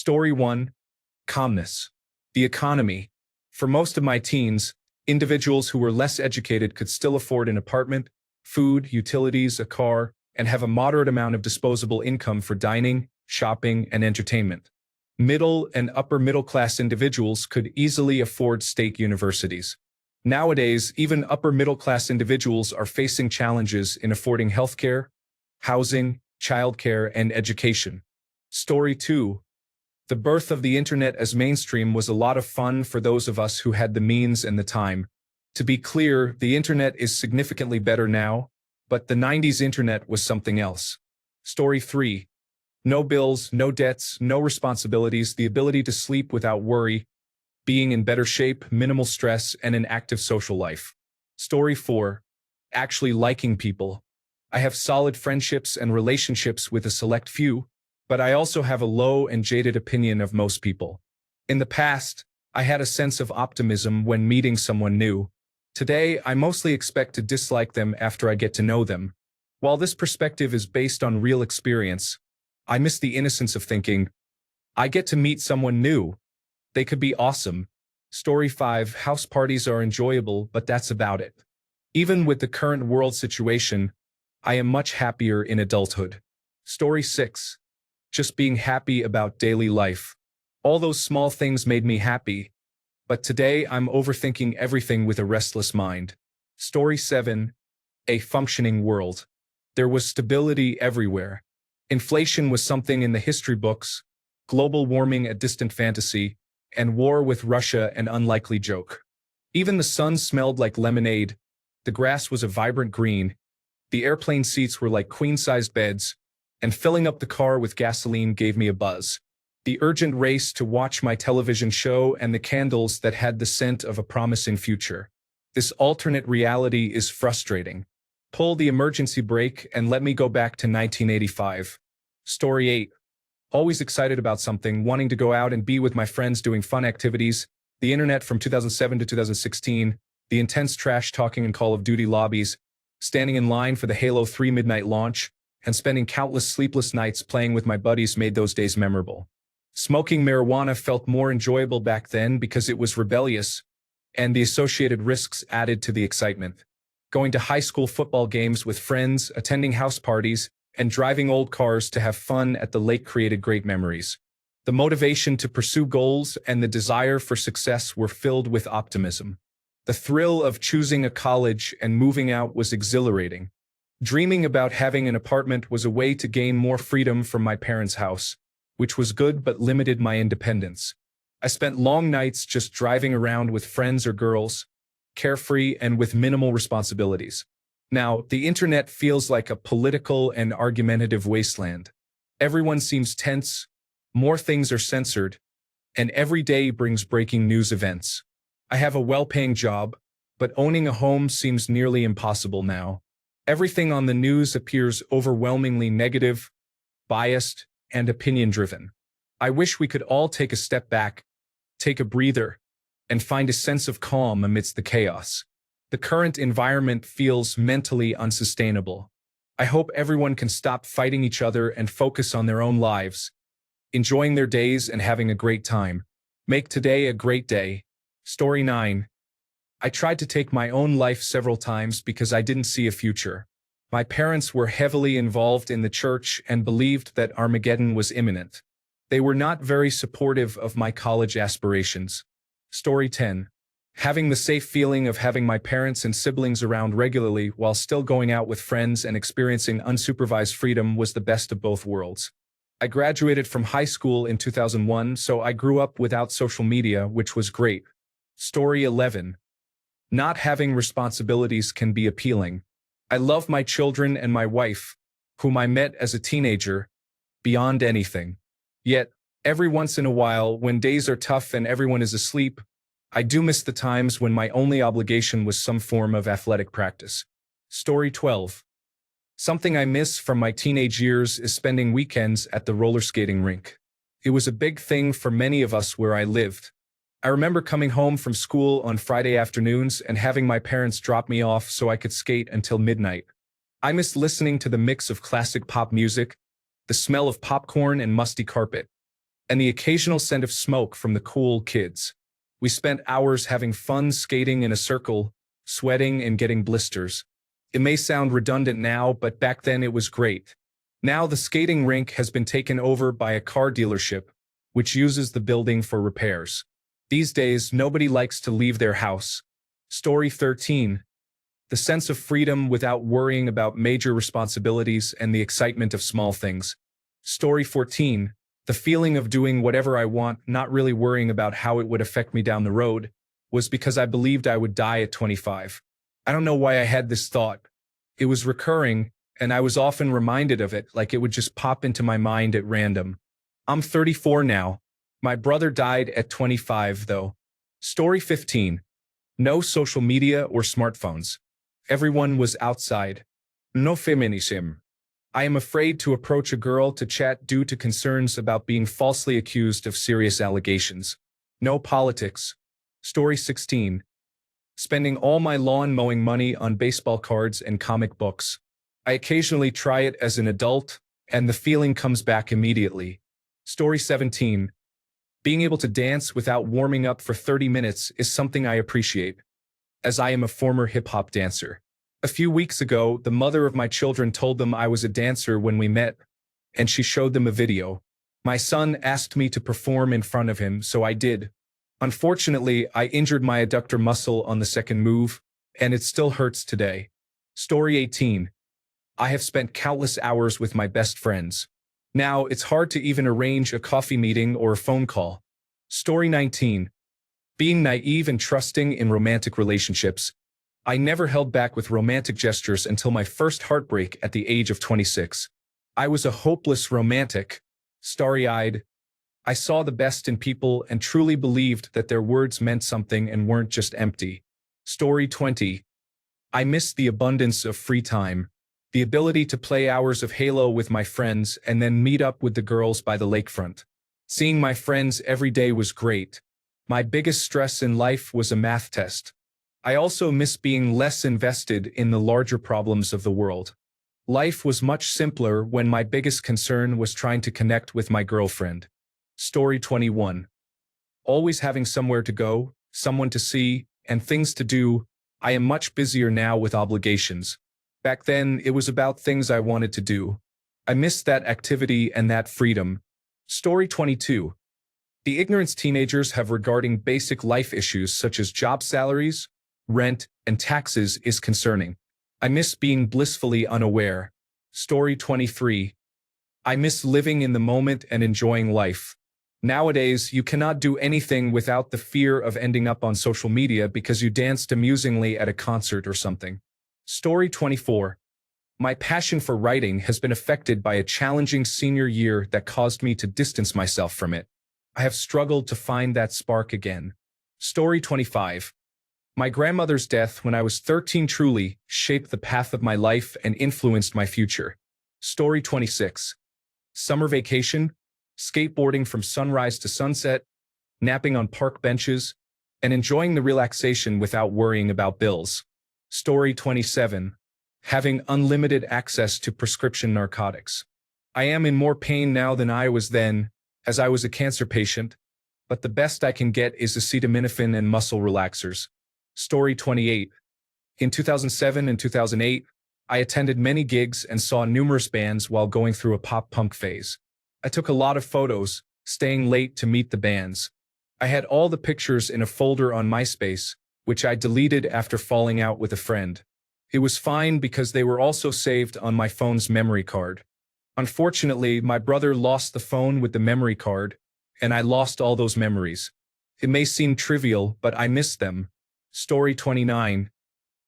Story 1. Calmness. The economy. For most of my teens, individuals who were less educated could still afford an apartment, food, utilities, a car, and have a moderate amount of disposable income for dining, shopping, and entertainment. Middle and upper middle class individuals could easily afford state universities. Nowadays, even upper middle class individuals are facing challenges in affording healthcare, housing, childcare, and education. Story 2. The birth of the internet as mainstream was a lot of fun for those of us who had the means and the time. To be clear, the internet is significantly better now, but the 90s internet was something else. Story 3. No bills, no debts, no responsibilities, the ability to sleep without worry, being in better shape, minimal stress, and an active social life. Story 4. Actually liking people. I have solid friendships and relationships with a select few, but I also have a low and jaded opinion of most people. In the past, I had a sense of optimism when meeting someone new. Today, I mostly expect to dislike them after I get to know them. While this perspective is based on real experience, I miss the innocence of thinking, I get to meet someone new. They could be awesome. Story 5. House parties are enjoyable, but that's about it. Even with the current world situation, I am much happier in adulthood. Story 6. Just being happy about daily life. All those small things made me happy, but today I'm overthinking everything with a restless mind. Story 7. A functioning world. There was stability everywhere. Inflation was something in the history books, global warming a distant fantasy, and war with Russia an unlikely joke. Even the sun smelled like lemonade, the grass was a vibrant green, the airplane seats were like queen-sized beds, and filling up the car with gasoline gave me a buzz. The urgent race to watch my television show and the candles that had the scent of a promising future. This alternate reality is frustrating. Pull the emergency brake and let me go back to 1985. Story 8. Always excited about something, wanting to go out and be with my friends doing fun activities, the internet from 2007 to 2016, the intense trash talking in Call of Duty lobbies, standing in line for the Halo 3 midnight launch, and spending countless sleepless nights playing with my buddies made those days memorable. Smoking marijuana felt more enjoyable back then because it was rebellious, and the associated risks added to the excitement. Going to high school football games with friends, attending house parties, and driving old cars to have fun at the lake created great memories. The motivation to pursue goals and the desire for success were filled with optimism. The thrill of choosing a college and moving out was exhilarating. Dreaming about having an apartment was a way to gain more freedom from my parents' house, which was good but limited my independence. I spent long nights just driving around with friends or girls, carefree and with minimal responsibilities. Now, the internet feels like a political and argumentative wasteland. Everyone seems tense, more things are censored, and every day brings breaking news events. I have a well-paying job, but owning a home seems nearly impossible now. Everything on the news appears overwhelmingly negative, biased, and opinion-driven. I wish we could all take a step back, take a breather, and find a sense of calm amidst the chaos. The current environment feels mentally unsustainable. I hope everyone can stop fighting each other and focus on their own lives, enjoying their days and having a great time. Make today a great day. Story 9. I tried to take my own life several times because I didn't see a future. My parents were heavily involved in the church and believed that Armageddon was imminent. They were not very supportive of my college aspirations. Story 10. Having the safe feeling of having my parents and siblings around regularly while still going out with friends and experiencing unsupervised freedom was the best of both worlds. I graduated from high school in 2001, so I grew up without social media, which was great. Story 11. Not having responsibilities can be appealing. I love my children and my wife, whom I met as a teenager, beyond anything. Yet, every once in a while, when days are tough and everyone is asleep, I do miss the times when my only obligation was some form of athletic practice. Story 12. Something I miss from my teenage years is spending weekends at the roller skating rink. It was a big thing for many of us where I lived. I remember coming home from school on Friday afternoons and having my parents drop me off so I could skate until midnight. I missed listening to the mix of classic pop music, the smell of popcorn and musty carpet. and the occasional scent of smoke from the cool kids. We spent hours having fun skating in a circle, sweating and getting blisters. It may sound redundant now, but back then it was great. Now the skating rink has been taken over by a car dealership, which uses the building for repairs. These days, nobody likes to leave their house. Story 13. The sense of freedom without worrying about major responsibilities and the excitement of small things. Story 14. The feeling of doing whatever I want, not really worrying about how it would affect me down the road, was because I believed I would die at 25. I don't know why I had this thought. It was recurring, and I was often reminded of it, like it would just pop into my mind at random. I'm 34 now. My brother died at 25, though. Story 15. No social media or smartphones. Everyone was outside. No feminism. I am afraid to approach a girl to chat due to concerns about being falsely accused of serious allegations. No politics. Story 16. Spending all my lawn mowing money on baseball cards and comic books. I occasionally try it as an adult, and the feeling comes back immediately. Story 17. Being able to dance without warming up for 30 minutes is something I appreciate, as I am a former hip-hop dancer. A few weeks ago, the mother of my children told them I was a dancer when we met, and she showed them a video. My son asked me to perform in front of him, so I did. Unfortunately, I injured my adductor muscle on the second move, and it still hurts today. Story 18. I have spent countless hours with my best friends. Now, it's hard to even arrange a coffee meeting or a phone call. Story 19. Being naive and trusting in romantic relationships. I never held back with romantic gestures until my first heartbreak at the age of 26. I was a hopeless romantic, starry-eyed. I saw the best in people and truly believed that their words meant something and weren't just empty. Story 20. I miss the abundance of free time. The ability to play hours of Halo with my friends and then meet up with the girls by the lakefront. Seeing my friends every day was great. My biggest stress in life was a math test. I also miss being less invested in the larger problems of the world. Life was much simpler when my biggest concern was trying to connect with my girlfriend. Story 21. Always having somewhere to go, someone to see, and things to do. I am much busier now with obligations. Back then, it was about things I wanted to do. I missed that activity and that freedom. Story 22. The ignorance teenagers have regarding basic life issues such as job salaries, rent, and taxes is concerning. I miss being blissfully unaware. Story 23. I miss living in the moment and enjoying life. Nowadays, you cannot do anything without the fear of ending up on social media because you danced amusingly at a concert or something. Story 24. My passion for writing has been affected by a challenging senior year that caused me to distance myself from it. I have struggled to find that spark again. Story 25. My grandmother's death when I was 13 truly shaped the path of my life and influenced my future. Story 26. Summer vacation, skateboarding from sunrise to sunset, napping on park benches, and enjoying the relaxation without worrying about bills. Story 27. Having unlimited access to prescription narcotics. I am in more pain now than I was then, as I was a cancer patient, but the best I can get is acetaminophen and muscle relaxers. Story 28. In 2007 and 2008, I attended many gigs and saw numerous bands while going through a pop-punk phase. I took a lot of photos, staying late to meet the bands. I had all the pictures in a folder on MySpace, which I deleted after falling out with a friend. It was fine because they were also saved on my phone's memory card. Unfortunately, my brother lost the phone with the memory card, and I lost all those memories. It may seem trivial, but I miss them. Story 29.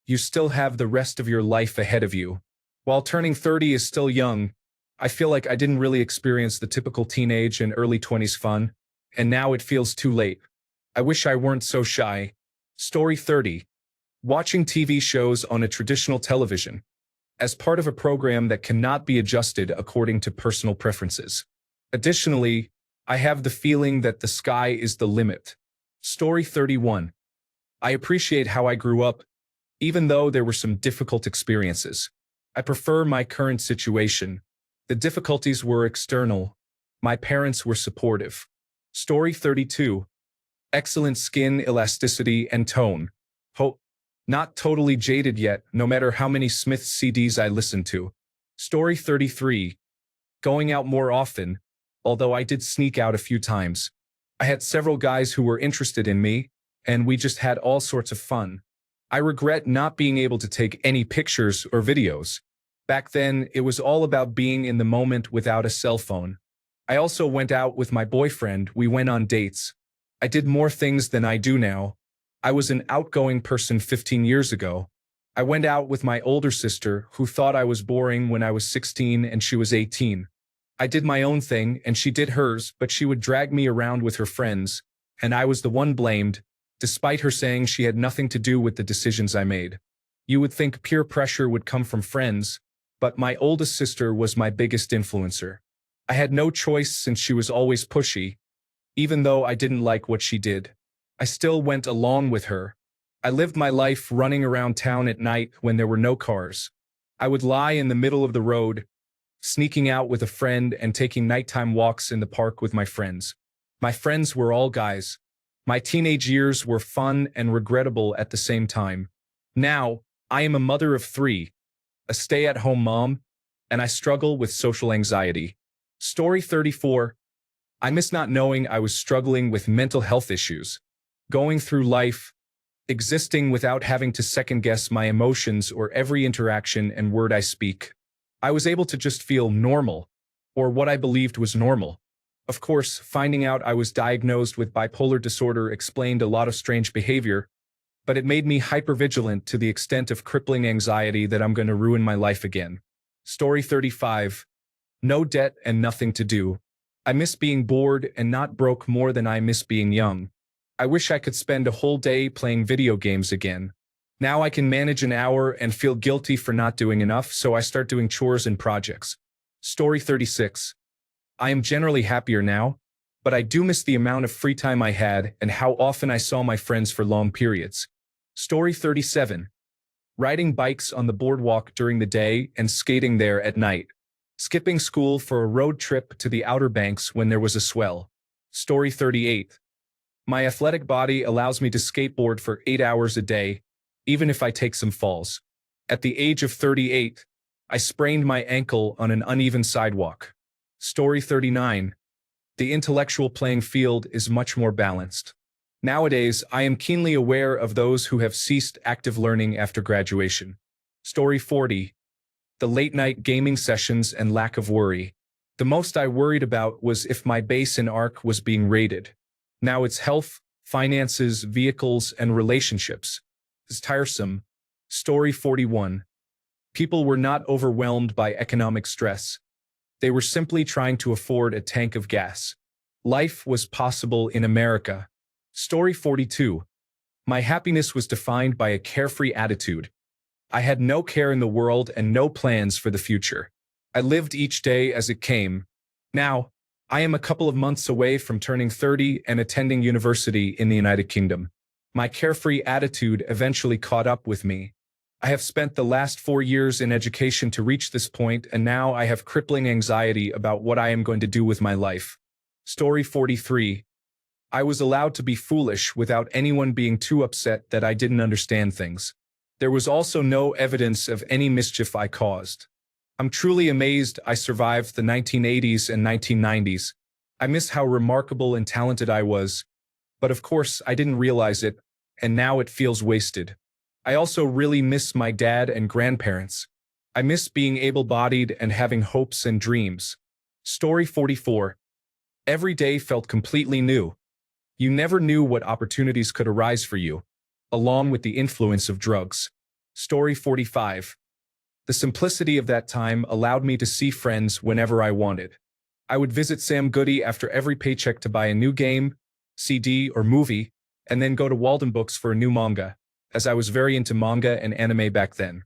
You still have the rest of your life ahead of you. While turning 30 is still young, I feel like I didn't really experience the typical teenage and early 20s fun, and now it feels too late. I wish I weren't so shy. Story 30. Watching TV shows on a traditional television, as part of a program that cannot be adjusted according to personal preferences. Additionally, I have the feeling that the sky is the limit. Story 31. I appreciate how I grew up, even though there were some difficult experiences. I prefer my current situation. The difficulties were external. My parents were supportive. Story 32. Excellent skin elasticity and tone. Not totally jaded yet, no matter how many Smith CDs I listen to. Story 33. Going out more often, although I did sneak out a few times. I had several guys who were interested in me, and we just had all sorts of fun. I regret not being able to take any pictures or videos. Back then, it was all about being in the moment without a cell phone. I also went out with my boyfriend, we went on dates. I did more things than I do now. I was an outgoing person 15 years ago. I went out with my older sister, who thought I was boring when I was 16 and she was 18. I did my own thing and she did hers, but she would drag me around with her friends, and I was the one blamed, despite her saying she had nothing to do with the decisions I made. You would think peer pressure would come from friends, but my oldest sister was my biggest influencer. I had no choice since she was always pushy. Even though I didn't like what she did, I still went along with her. I lived my life running around town at night when there were no cars. I would lie in the middle of the road, sneaking out with a friend and taking nighttime walks in the park with my friends. My friends were all guys. My teenage years were fun and regrettable at the same time. Now, I am a mother of 3, a stay-at-home mom, and I struggle with social anxiety. Story 34. I miss not knowing I was struggling with mental health issues. Going through life, existing without having to second-guess my emotions or every interaction and word I speak. I was able to just feel normal, or what I believed was normal. Of course, finding out I was diagnosed with bipolar disorder explained a lot of strange behavior, but it made me hypervigilant to the extent of crippling anxiety that I'm going to ruin my life again. Story 35. No debt and nothing to do. I miss being bored and not broke more than I miss being young. I wish I could spend a whole day playing video games again. Now I can manage an hour and feel guilty for not doing enough, so I start doing chores and projects. Story 36. I am generally happier now, but I do miss the amount of free time I had and how often I saw my friends for long periods. Story 37. Riding bikes on the boardwalk during the day and skating there at night. Skipping school for a road trip to the Outer Banks when there was a swell. Story 38. My athletic body allows me to skateboard for 8 hours a day, even if I take some falls. At the age of 38, I sprained my ankle on an uneven sidewalk. Story 39. The intellectual playing field is much more balanced. Nowadays, I am keenly aware of those who have ceased active learning after graduation. Story 40. The late-night gaming sessions and lack of worry. The most I worried about was if my base in ARC was being raided. Now it's health, finances, vehicles, and relationships. It's tiresome. Story 41. People were not overwhelmed by economic stress. They were simply trying to afford a tank of gas. Life was possible in America. Story 42. My happiness was defined by a carefree attitude. I had no care in the world and no plans for the future. I lived each day as it came. Now, I am a couple of months away from turning 30 and attending university in the United Kingdom. My carefree attitude eventually caught up with me. I have spent the last 4 years in education to reach this point, and now I have crippling anxiety about what I am going to do with my life. Story 43. I was allowed to be foolish without anyone being too upset that I didn't understand things. There was also no evidence of any mischief I caused. I'm truly amazed I survived the 1980s and 1990s. I miss how remarkable and talented I was, but of course I didn't realize it, and now it feels wasted. I also really miss my dad and grandparents. I miss being able-bodied and having hopes and dreams. Story 44. Every day felt completely new. You never knew what opportunities could arise for you, along with the influence of drugs. Story 45. The simplicity of that time allowed me to see friends whenever I wanted. I would visit Sam Goody after every paycheck to buy a new game, CD, or movie, and then go to Walden Books for a new manga, as I was very into manga and anime back then.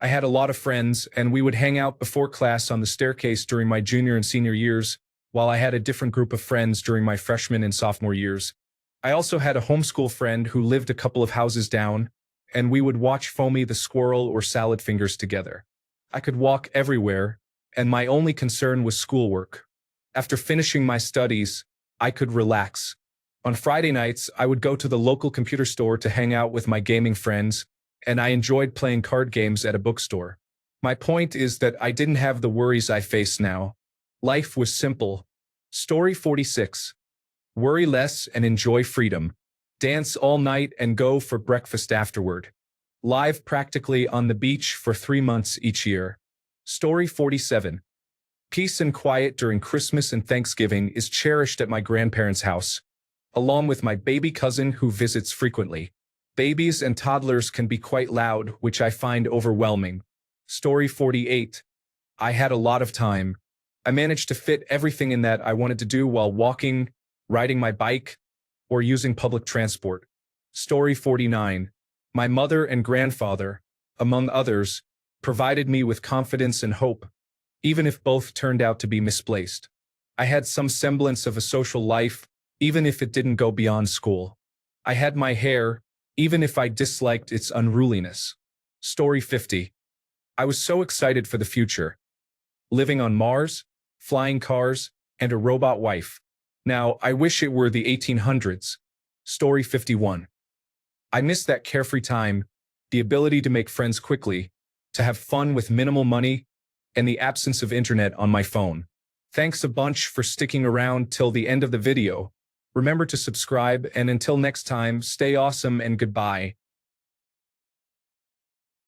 I had a lot of friends, and we would hang out before class on the staircase during my junior and senior years, while I had a different group of friends during my freshman and sophomore years. I also had a homeschool friend who lived a couple of houses down, and we would watch Foamy the Squirrel or Salad Fingers together. I could walk everywhere, and my only concern was schoolwork. After finishing my studies, I could relax. On Friday nights, I would go to the local computer store to hang out with my gaming friends, and I enjoyed playing card games at a bookstore. My point is that I didn't have the worries I face now. Life was simple. Story 46. Worry less and enjoy freedom. Dance all night and go for breakfast afterward. Live practically on the beach for 3 months each year. Story 47. Peace and quiet during Christmas and Thanksgiving is cherished at my grandparents' house, along with my baby cousin who visits frequently. Babies and toddlers can be quite loud, which I find overwhelming. Story 48. I had a lot of time. I managed to fit everything in that I wanted to do while walking, riding my bike, or using public transport. Story 49. My mother and grandfather, among others, provided me with confidence and hope, even if both turned out to be misplaced. I had some semblance of a social life, even if it didn't go beyond school. I had my hair, even if I disliked its unruliness. Story 50. I was so excited for the future. Living on Mars, flying cars, and a robot wife. Now, I wish it were the 1800s. Story 51. I miss that carefree time, the ability to make friends quickly, to have fun with minimal money, and the absence of internet on my phone. Thanks a bunch for sticking around till the end of the video. Remember to subscribe, and until next time, stay awesome and goodbye.